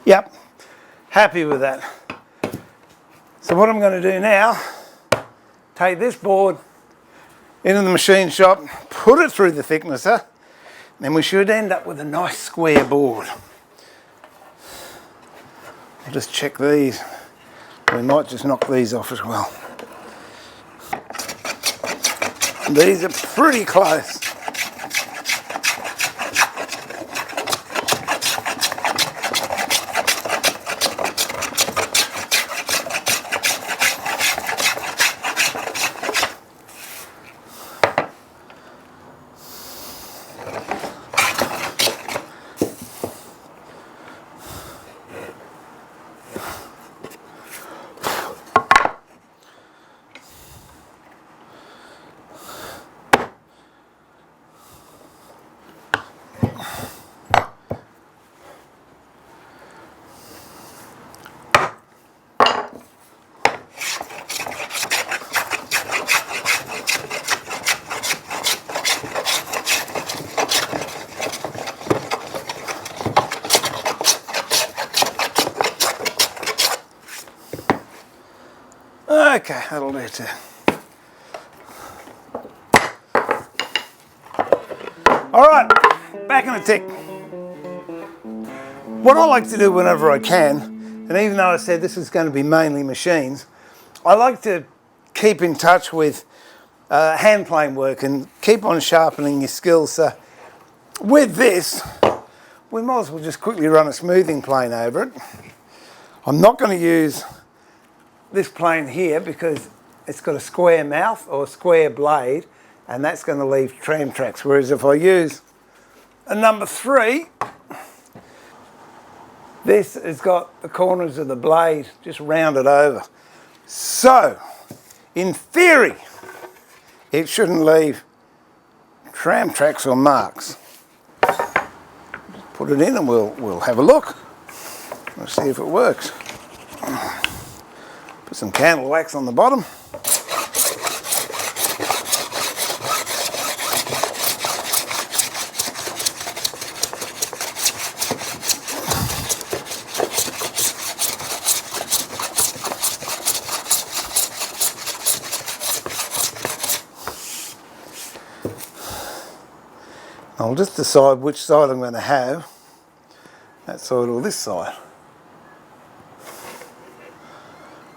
Yep, happy with that. So what I'm going to do now, take this board into the machine shop, put it through the thicknesser, then we should end up with a nice square board. I'll just check these. We might just knock these off as well. These are pretty close. Okay, that'll do too. All right, back in a tick. What I like to do whenever I can, and even though I said this is going to be mainly machines, I like to keep in touch with hand plane work and keep on sharpening your skills. So with this, we might as well just quickly run a smoothing plane over it. I'm not going to use this plane here because it's got a square mouth or a square blade, and that's going to leave tram tracks, whereas if I use a number 3, this has got the corners of the blade just rounded over. So in theory it shouldn't leave tram tracks or marks. Just put it in and we'll have a look. Let's see if it works. Put some candle wax on the bottom. I'll just decide which side I'm going to have, that side or this side.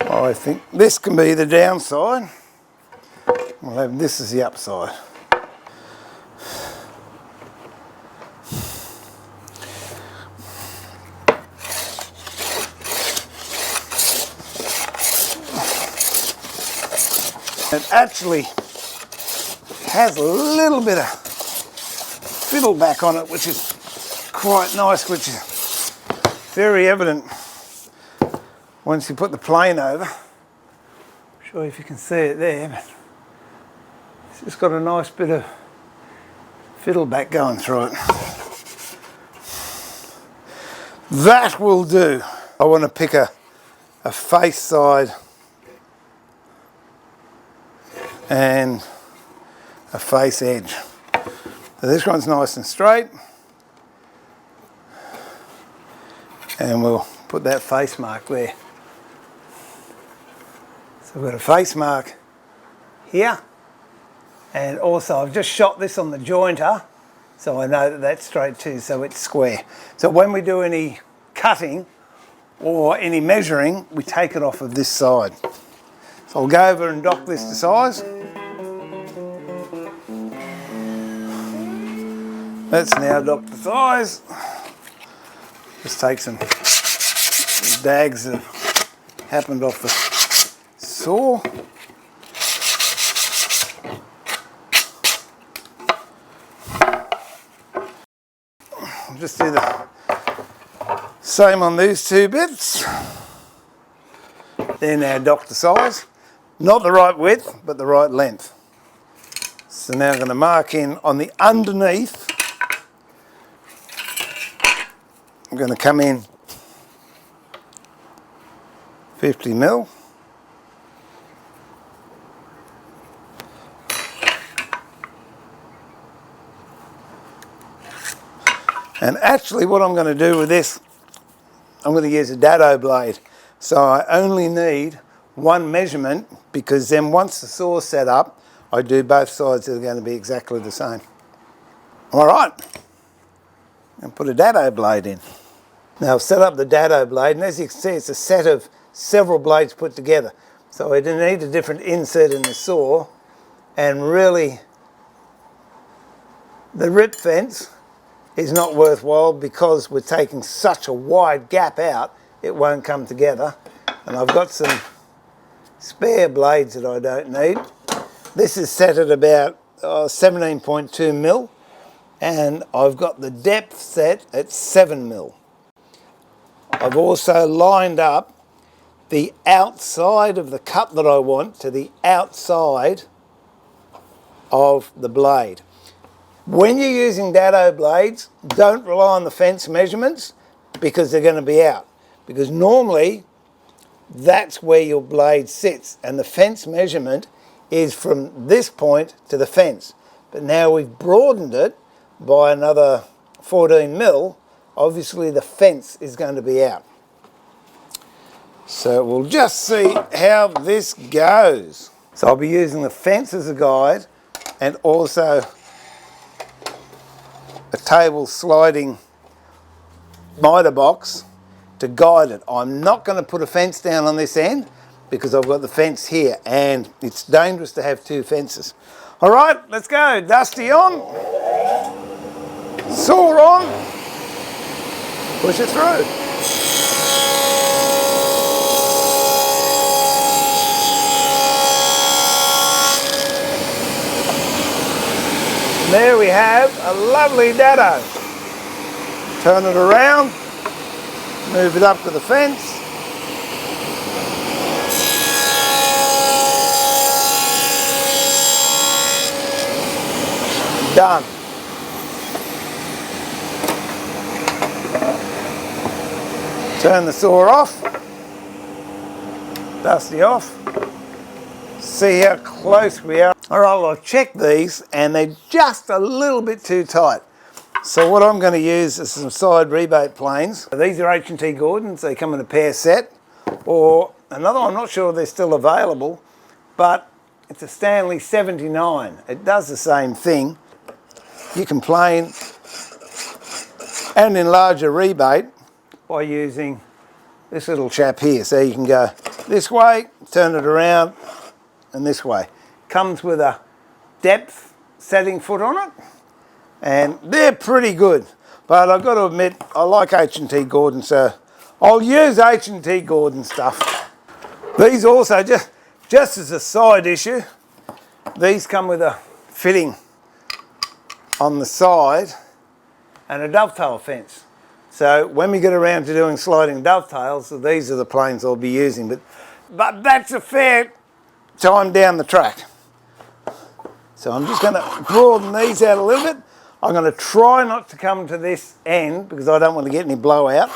I think this can be the downside. We'll have this as the upside. It actually has a little bit of fiddle back on it, which is quite nice, which is very evident once you put the plane over. Not sure if you can see it there, but it's just got a nice bit of fiddle back going through it. That will do. I want to pick a face side and a face edge. So this one's nice and straight, and we'll put that face mark there. So we've got a face mark here, and also I've just shot this on the jointer so I know that that's straight too, so it's square. So when we do any cutting or any measuring, we take it off of this side. So I'll go over and dock this to size. That's now docked to size. Just take some dags that happened off the saw. I'll just do the same on these two bits. They're now docked to size. Not the right width, but the right length. So now I'm going to mark in on the underneath. I'm going to come in 50 mil. And actually what I'm going to do with this, I'm going to use a dado blade. So I only need one measurement, because then once the saw's set up, I do both sides that are going to be exactly the same. All right, and put a dado blade in. Now I've set up the dado blade, and as you can see, it's a set of several blades put together. So I need a different insert in the saw, and really the rip fence is not worthwhile because we're taking such a wide gap out, it won't come together. And I've got some spare blades that I don't need. This is set at about 17.2 mil, and I've got the depth set at 7 mil. I've also lined up the outside of the cut that I want to the outside of the blade. When you're using dado blades, don't rely on the fence measurements because they're going to be out. Because normally that's where your blade sits, and the fence measurement is from this point to the fence. But now we've broadened it by another 14 mil, obviously the fence is going to be out. So we'll just see how this goes. So I'll be using the fence as a guide, and also a table sliding miter box to guide it. I'm not going to put a fence down on this end because I've got the fence here, and it's dangerous to have two fences. All right, let's go. Dusty on, saw on, push it through. There we have a lovely dado. Turn it around, move it up to the fence. Done. Turn the saw off, dusty off. See how close we are. All right, well, I've checked these and they're just a little bit too tight. So what I'm going to use is some side rebate planes. These are H&T Gordons. They come in a pair set, or another one, I'm not sure if they're still available, but it's a Stanley 79. It does the same thing. You can plane and enlarge a rebate by using this little chap here. So you can go this way, turn it around, and this way. Comes with a depth setting foot on it, and they're pretty good. But I've got to admit, I like H&T Gordon, so I'll use H&T Gordon stuff. These also, just as a side issue, these come with a fitting on the side and a dovetail fence. So when we get around to doing sliding dovetails, these are the planes I'll be using. But that's a fair time down the track. So I'm just going to broaden these out a little bit. I'm going to try not to come to this end because I don't want to get any blowout.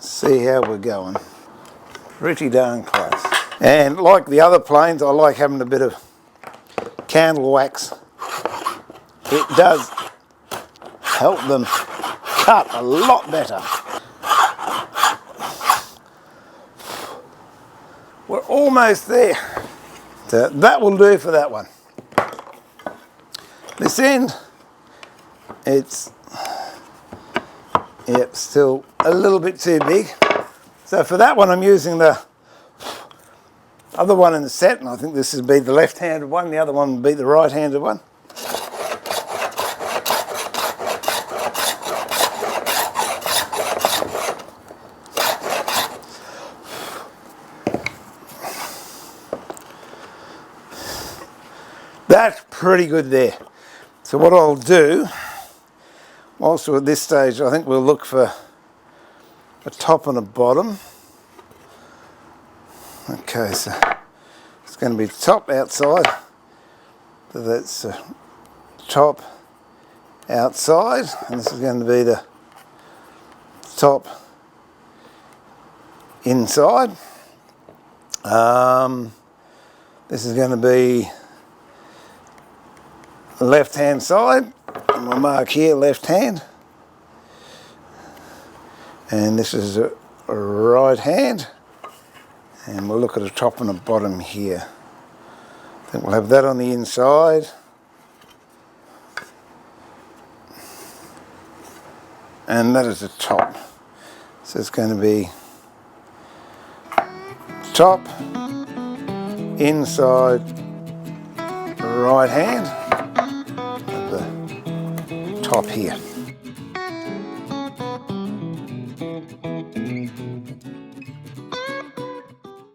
See how we're going. Pretty darn close. And like the other planes, I like having a bit of candle wax. It does help them cut a lot better. We're almost there. So that will do for that one. This end, it's still a little bit too big. So for that one, I'm using the other one in the set, and I think this would be the left-handed one, the other one would be the right-handed one. That's pretty good there. So what I'll do, also at this stage, I think we'll look for a top and a bottom. Okay, so it's going to be top outside. So that's top outside, and this is going to be the top inside. This is going to be left hand side, and we'll mark here left hand, and this is a right hand, and we'll look at the top and the bottom here. I think we'll have that on the inside, and that is the top. So it's going to be top, inside, right hand, at the top here.